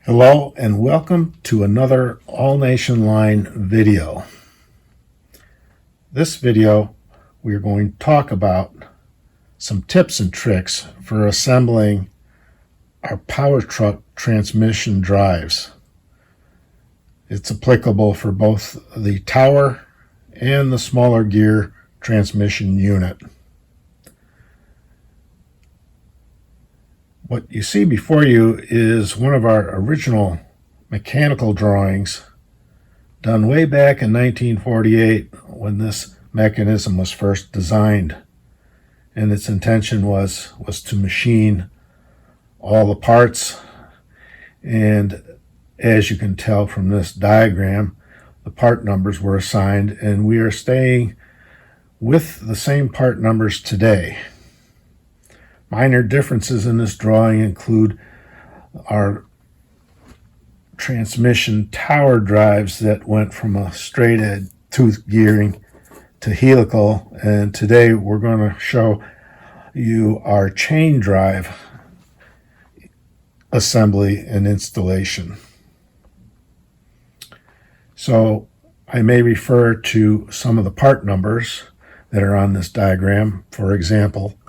Hello and welcome to another All Nation Line video. This video we're going to talk about some tips and tricks for assembling our power truck transmission drives. It's applicable for both the tower and the smaller gear transmission unit. What you see before you is one of our original mechanical drawings done way back in 1948 when this mechanism was first designed. And its intention was to machine all the parts. And as you can tell from this diagram, the part numbers were assigned, and we are staying with the same part numbers today. Minor differences in this drawing include our transmission tower drives that went from a straight edge tooth gearing to helical, and today we're going to show you our chain drive assembly and installation. So I may refer to some of the part numbers that are on this diagram. For example,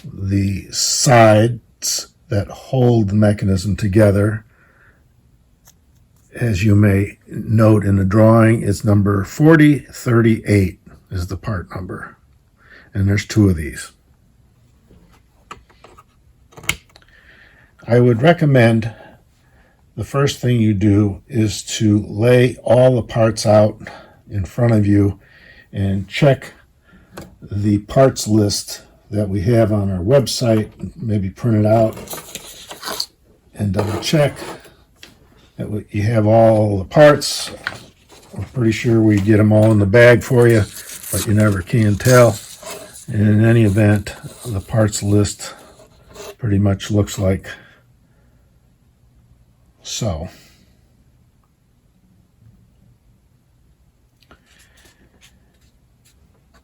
the sides that hold the mechanism together, as you may note in the drawing, is number 4038 is the part number, and there's two of these. I would recommend the first thing you do is to lay all the parts out in front of you and check the parts list that we have on our website, maybe print it out and double check that you have all the parts. I'm pretty sure we get them all in the bag for you, but you never can tell. And in any event, the parts list pretty much looks like so.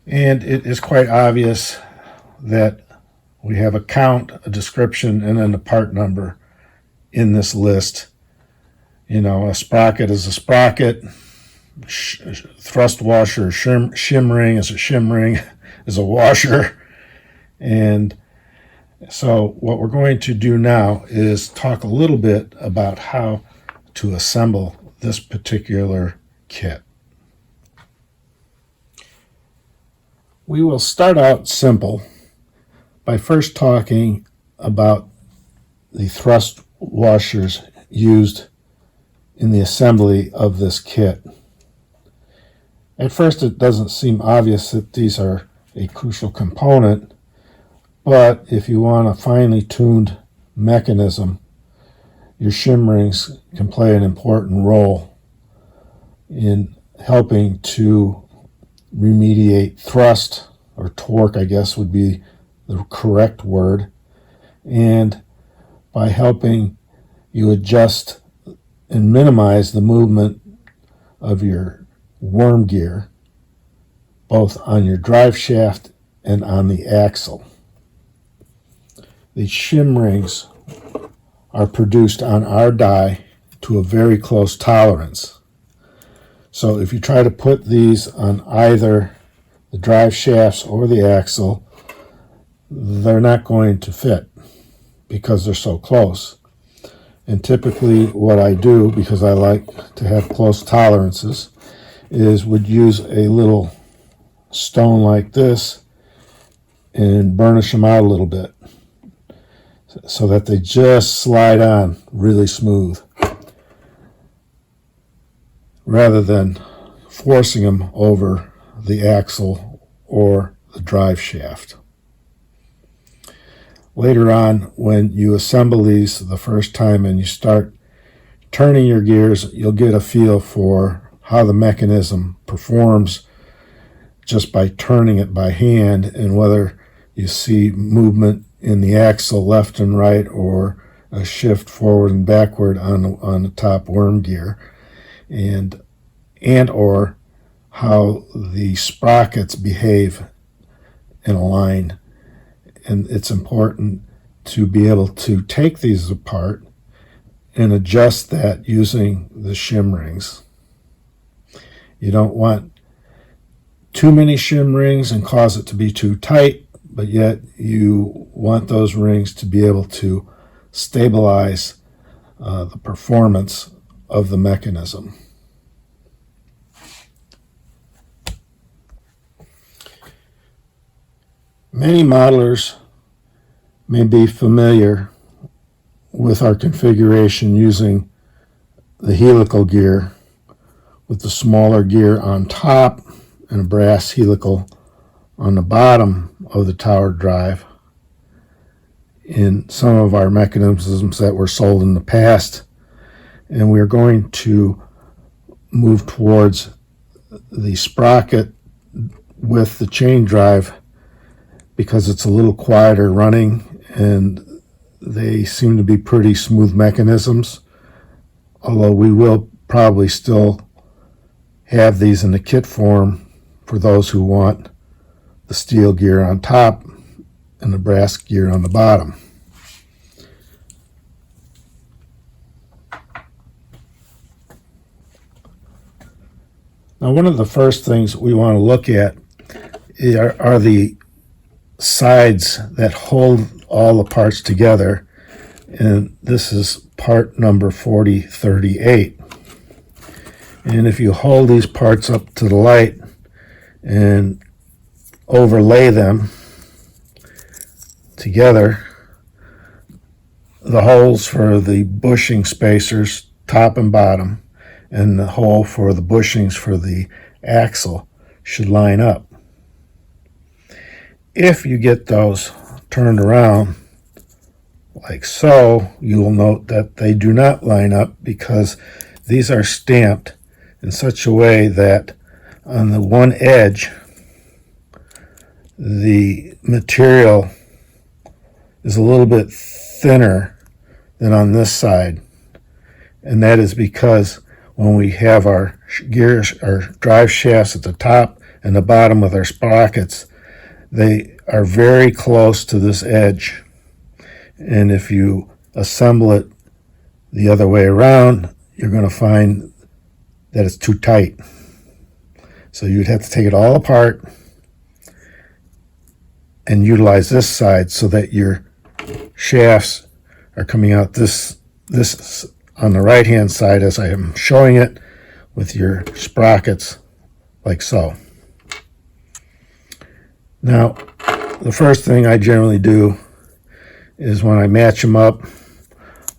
And it is quite obvious that we have a count, a description, and then the part number in this list. You know, a sprocket is a sprocket, thrust washer, shim ring is a shim ring, is a washer. And so what we're going to do now is talk a little bit about how to assemble this particular kit. We will start out simple by first talking about the thrust washers used in the assembly of this kit. At first it doesn't seem obvious that these are a crucial component, but if you want a finely tuned mechanism, your shim rings can play an important role in helping to remediate thrust, or torque I guess would be the correct word, and by helping you adjust and minimize the movement of your worm gear both on your drive shaft and on the axle. These shim rings are produced on our die to a very close tolerance. So if you try to put these on either the drive shafts or the axle, they're not going to fit because they're so close. And typically what I do, because I like to have close tolerances, is would use a little stone like this and burnish them out a little bit so that they just slide on really smooth, rather than forcing them over the axle or the drive shaft. Later on, when you assemble these the first time and you start turning your gears, you'll get a feel for how the mechanism performs just by turning it by hand, and whether you see movement in the axle left and right, or a shift forward and backward on the top worm gear, and or how the sprockets behave in a line. And it's important to be able to take these apart and adjust that using the shim rings. You don't want too many shim rings and cause it to be too tight, but yet you want those rings to be able to stabilize the performance of the mechanism. Many modelers may be familiar with our configuration using the helical gear with the smaller gear on top and a brass helical on the bottom of the tower drive. In some of our mechanisms that were sold in the past, and we're going to move towards the sprocket with the chain drive because it's a little quieter running and they seem to be pretty smooth mechanisms, although we will probably still have these in the kit form for those who want the steel gear on top and the brass gear on the bottom. Now, one of the first things we want to look at are the sides that hold all the parts together, and this is part number 4038. And if you hold these parts up to the light and overlay them together, the holes for the bushing spacers, top and bottom, and the hole for the bushings for the axle should line up. If you get those turned around like so, you will note that they do not line up because these are stamped in such a way that on the one edge the material is a little bit thinner than on this side, and that is because when we have our gears, our drive shafts at the top and the bottom with our sprockets, they are very close to this edge, and if you assemble it the other way around, you're going to find that it's too tight. So you'd have to take it all apart and utilize this side so that your shafts are coming out this on the right hand side as I am showing it, with your sprockets like so. Now, the first thing I generally do is when I match them up,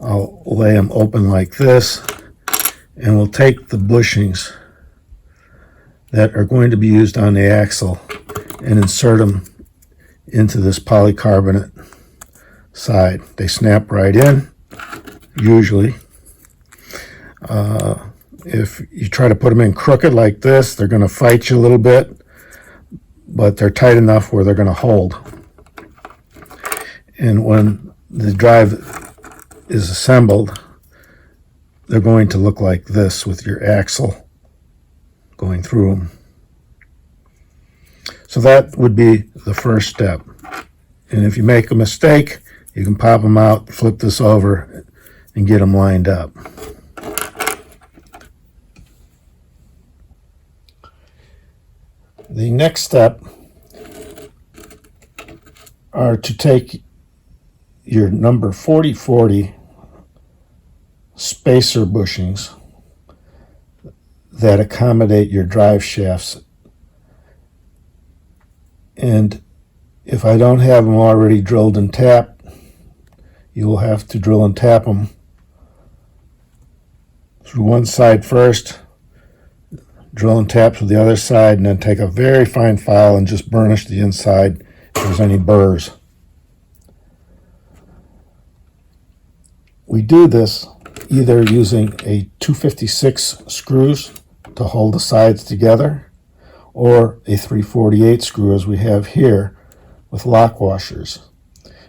I'll lay them open like this, and we'll take the bushings that are going to be used on the axle and insert them into this polycarbonate side. They snap right in, usually. If you try to put them in crooked like this, they're going to fight you a little bit, but they're tight enough where they're going to hold. And when the drive is assembled, they're going to look like this with your axle going through them. So that would be the first step. And if you make a mistake, you can pop them out, flip this over, and get them lined up. The next step are to take your number 4040 spacer bushings that accommodate your drive shafts, and if I don't have them already drilled and tapped, you will have to drill and tap them through one side first, drill and tap to the other side, and then take a very fine file and just burnish the inside if there's any burrs. We do this either using a 256 screws to hold the sides together, or a 348 screw as we have here with lock washers.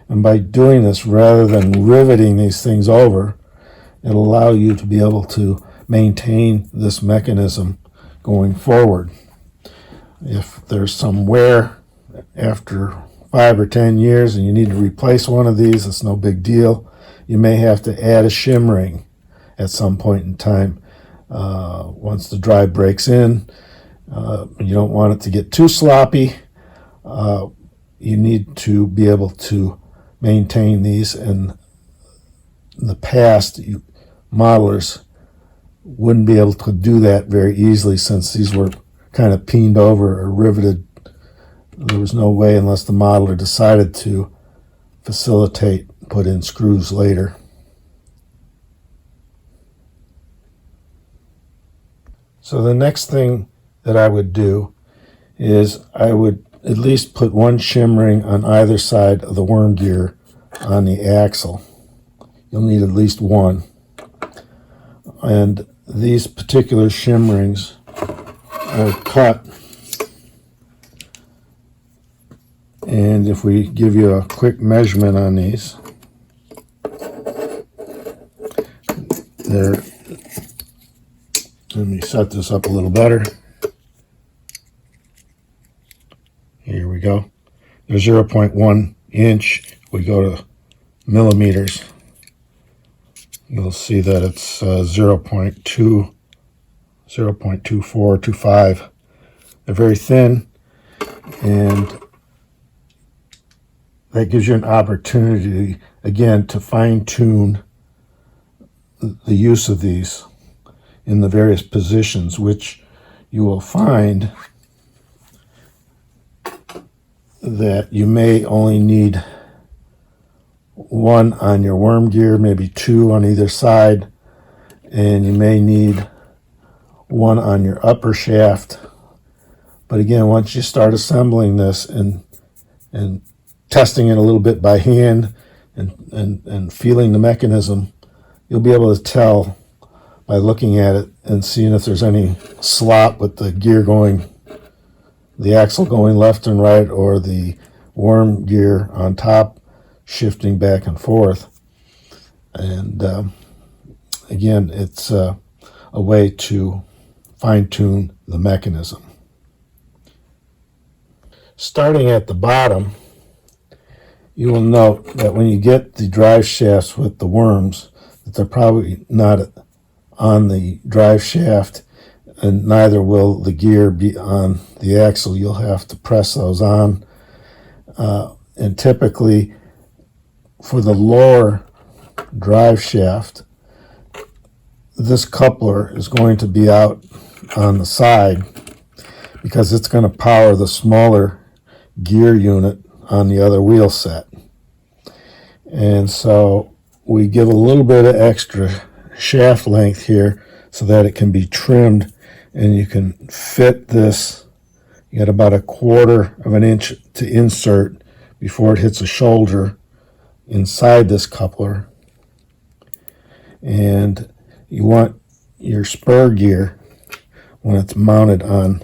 And by doing this, rather than riveting these things over, it'll allow you to be able to maintain this mechanism going forward. If there's some wear after 5 or 10 years and you need to replace one of these, it's no big deal. You may have to add a shim ring at some point in time. Once the drive breaks in, you don't want it to get too sloppy. You need to be able to maintain these. And in the past, modelers wouldn't be able to do that very easily since these were kind of peened over or riveted. There was no way unless the modeler decided to facilitate, put in screws later. So the next thing that I would do is I would at least put one shim ring on either side of the worm gear on the axle. You'll need at least one. And these particular shim rings are cut. And if we give you a quick measurement on these, let me set this up a little better. Here we go. They're 0.1 inch. We go to millimeters. You'll see that it's 0.2, 0.24, 25. They're very thin, and that gives you an opportunity, again, to fine-tune the use of these in the various positions, which you will find that you may only need one on your worm gear, maybe two on either side, and you may need one on your upper shaft. But again, once you start assembling this and testing it a little bit by hand and feeling the mechanism, you'll be able to tell by looking at it and seeing if there's any slop with the gear going, the axle going left and right, or the worm gear on top shifting back and forth. And again, it's a way to fine-tune the mechanism. Starting at the bottom, you will note that when you get the drive shafts with the worms, that they're probably not on the drive shaft, and neither will the gear be on the axle. You'll have to press those on. And typically, for the lower drive shaft, this coupler is going to be out on the side because it's going to power the smaller gear unit on the other wheel set. And so we give a little bit of extra shaft length here so that it can be trimmed, and you can fit this. You got about 1/4 of an inch to insert before it hits a shoulder inside this coupler. And you want your spur gear, when it's mounted on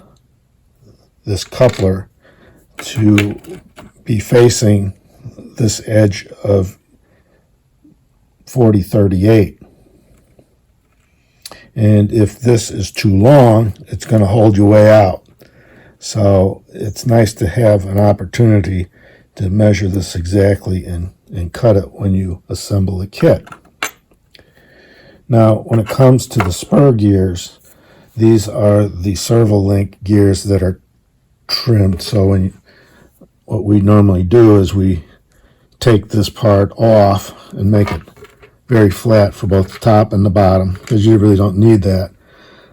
this coupler, to be facing this edge of 4038. And if this is too long, it's going to hold you way out. So it's nice to have an opportunity to measure this exactly and cut it when you assemble the kit. Now, when it comes to the spur gears, these are the servo link gears that are trimmed. So what we normally do is we take this part off and make it very flat for both the top and the bottom, because you really don't need that.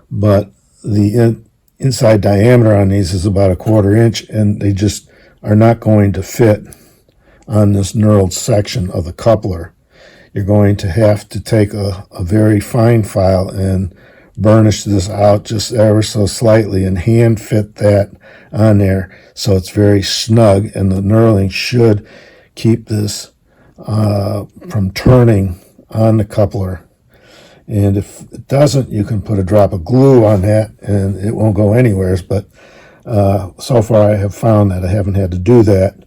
But the inside diameter on these is about 1/4 inch, and they just are not going to fit on this knurled section of the coupler. You're going to have to take a very fine file and burnish this out just ever so slightly and hand fit that on there so it's very snug, and the knurling should keep this from turning on the coupler. And if it doesn't, you can put a drop of glue on that and it won't go anywhere. But so far I have found that I haven't had to do that.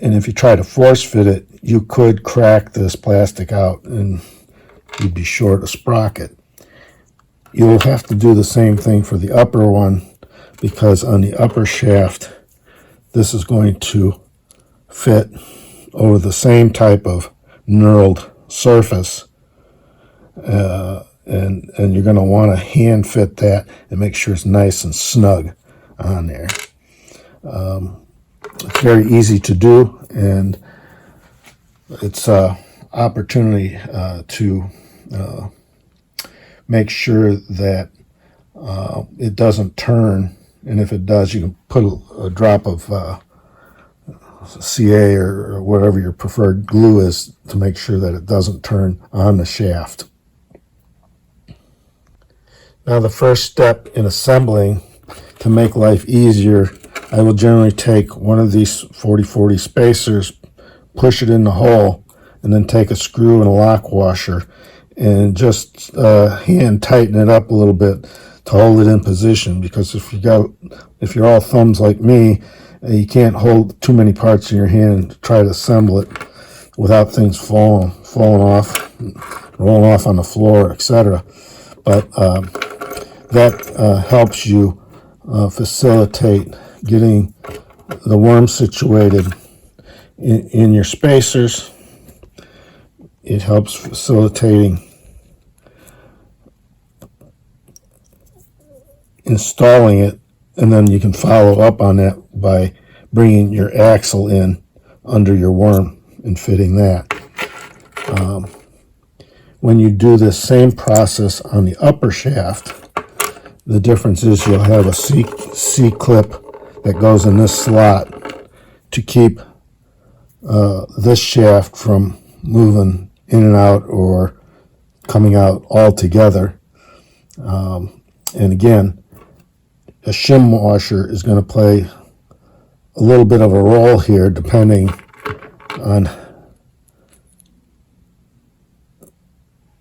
And if you try to force fit it, you could crack this plastic out and you'd be short a sprocket. You will have to do the same thing for the upper one, because on the upper shaft, this is going to fit over the same type of knurled surface. and you're going to want to hand fit that and make sure it's nice and snug on there. It's very easy to do, and it's an opportunity to make sure that it doesn't turn, and if it does, you can put a drop of CA or whatever your preferred glue is to make sure that it doesn't turn on the shaft. Now, the first step in assembling, to make life easier, I will generally take one of these 40-40 spacers, push it in the hole, and then take a screw and a lock washer and just hand tighten it up a little bit to hold it in position, because if you're all thumbs like me, you can't hold too many parts in your hand to try to assemble it without things falling off, rolling off on the floor, etc. But that helps you facilitate getting the worm situated in your spacers. It helps facilitating installing it, and then you can follow up on that by bringing your axle in under your worm and fitting that. When you do this same process on the upper shaft, the difference is you'll have a C-clip that goes in this slot to keep this shaft from moving in and out or coming out altogether. And again, a shim washer is going to play a little bit of a role here, depending on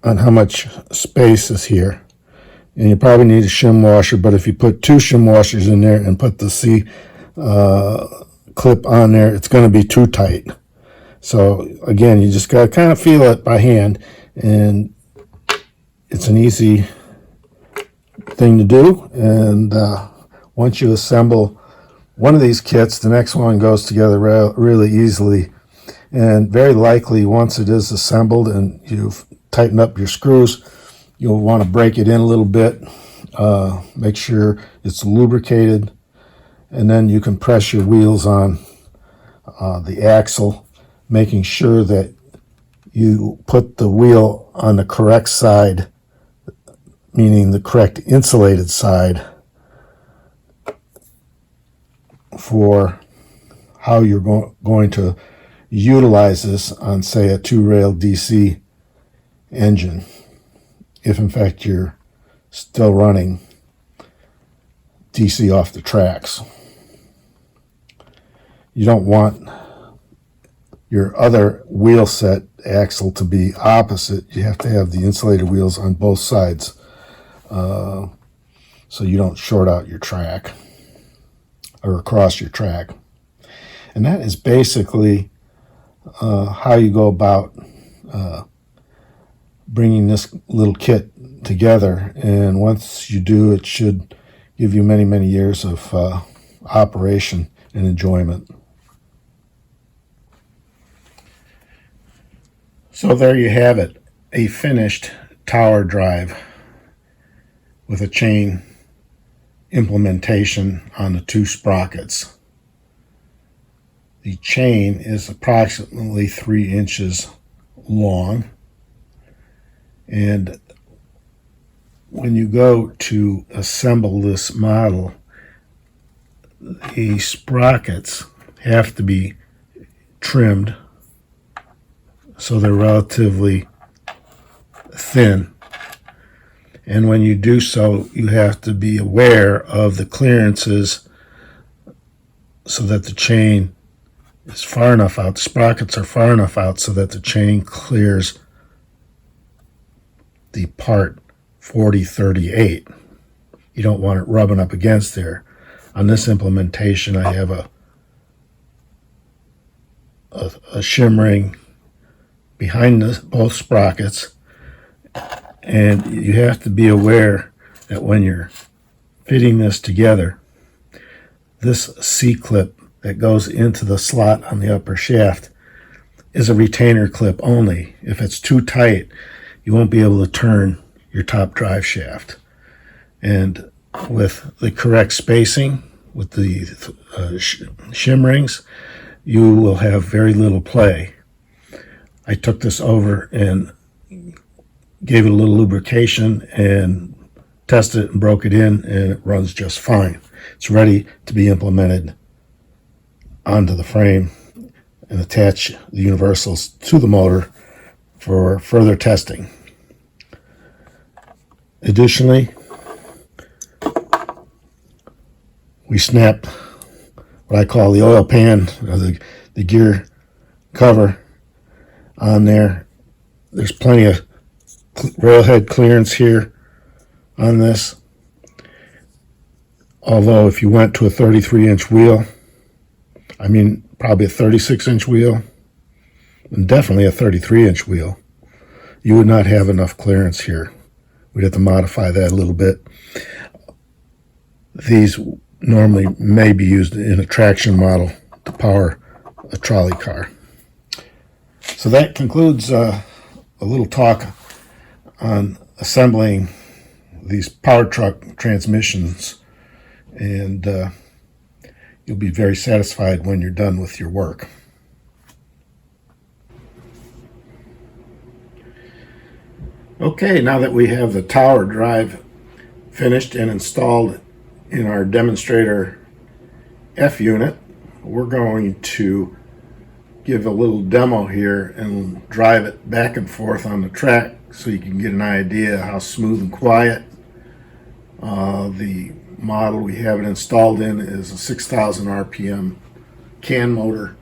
how much space is here. And you probably need a shim washer, but if you put two shim washers in there and put the C clip on there, it's going to be too tight. So again, you just got to kind of feel it by hand, and it's an easy thing to do. And once you assemble one of these kits, the next one goes together really easily. And very likely, once it is assembled and you've tightened up your screws, you'll want to break it in a little bit, make sure it's lubricated, and then you can press your wheels on the axle, making sure that you put the wheel on the correct side, meaning the correct insulated side, for how you're going to utilize this on, say, a two-rail DC engine, if in fact you're still running DC off the tracks. You don't want your other wheel set axle to be opposite. You have to have the insulated wheels on both sides, so you don't short out your track or across your track. And that is basically how you go about bringing this little kit together. And once you do, it should give you many, many years of operation and enjoyment. So there you have it, a finished tower drive with a chain implementation on the two sprockets. The chain is approximately 3 inches long, and when you go to assemble this model, the sprockets have to be trimmed so they're relatively thin. And when you do so, you have to be aware of the clearances so that the chain is far enough out, the sprockets are far enough out so that the chain clears the part 4038. You don't want it rubbing up against there. On this implementation, I have a shim ring behind both sprockets, and you have to be aware that when you're fitting this together, this C-clip that goes into the slot on the upper shaft is a retainer clip only. If it's too tight, you won't be able to turn your top drive shaft. And with the correct spacing, with the shim rings, you will have very little play. I took this over and gave it a little lubrication and tested it and broke it in, and it runs just fine. It's ready to be implemented onto the frame and attach the universals to the motor for further testing. Additionally, we snapped what I call the oil pan, or the gear cover on there. There's plenty of railhead clearance here on this. Although if you went to a 33-inch wheel, I mean probably a 36-inch wheel, and definitely a 33-inch wheel, you would not have enough clearance here. We'd have to modify that a little bit. These normally may be used in a traction model to power a trolley car. So that concludes a little talk on assembling these power truck transmissions, and you'll be very satisfied when you're done with your work. Okay, now that we have the tower drive finished and installed in our demonstrator F unit, we're going to give a little demo here and drive it back and forth on the track so you can get an idea how smooth and quiet. The model we have it installed in is a 6,000 RPM can motor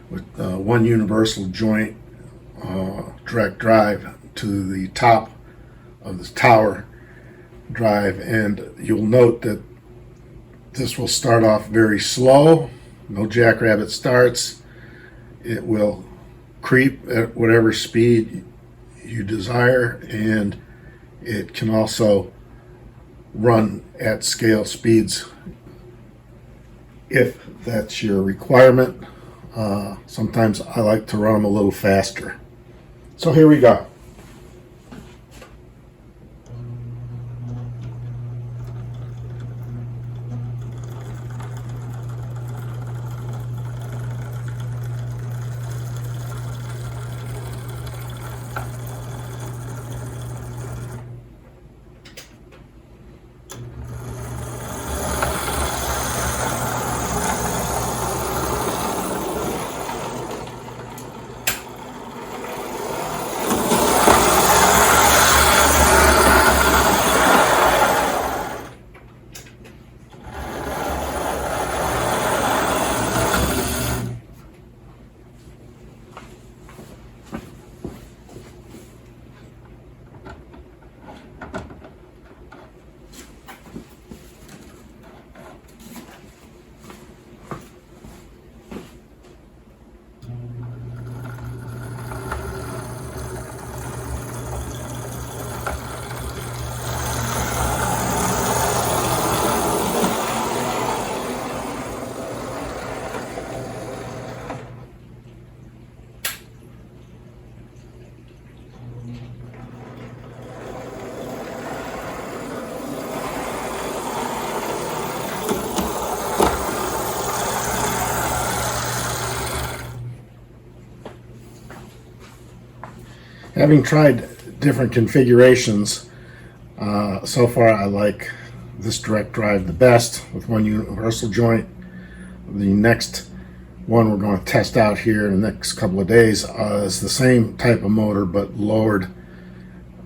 with one universal joint direct drive to the top of the tower drive, and you'll note that this will start off very slow, no jackrabbit starts. It will creep at whatever speed you desire, and it can also run at scale speeds if that's your requirement. Sometimes I like to run them a little faster. So here we go. Having tried different configurations, so far I like this direct drive the best with one universal joint. The next one we're going to test out here in the next couple of days is the same type of motor but lowered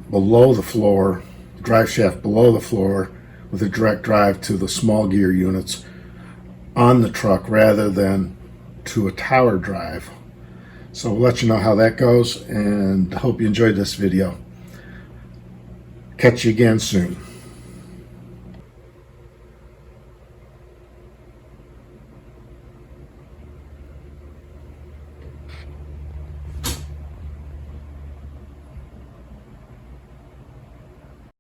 below the floor, drive shaft below the floor, with a direct drive to the small gear units on the truck rather than to a tower drive. So we'll let you know how that goes, and hope you enjoyed this video. Catch you again soon.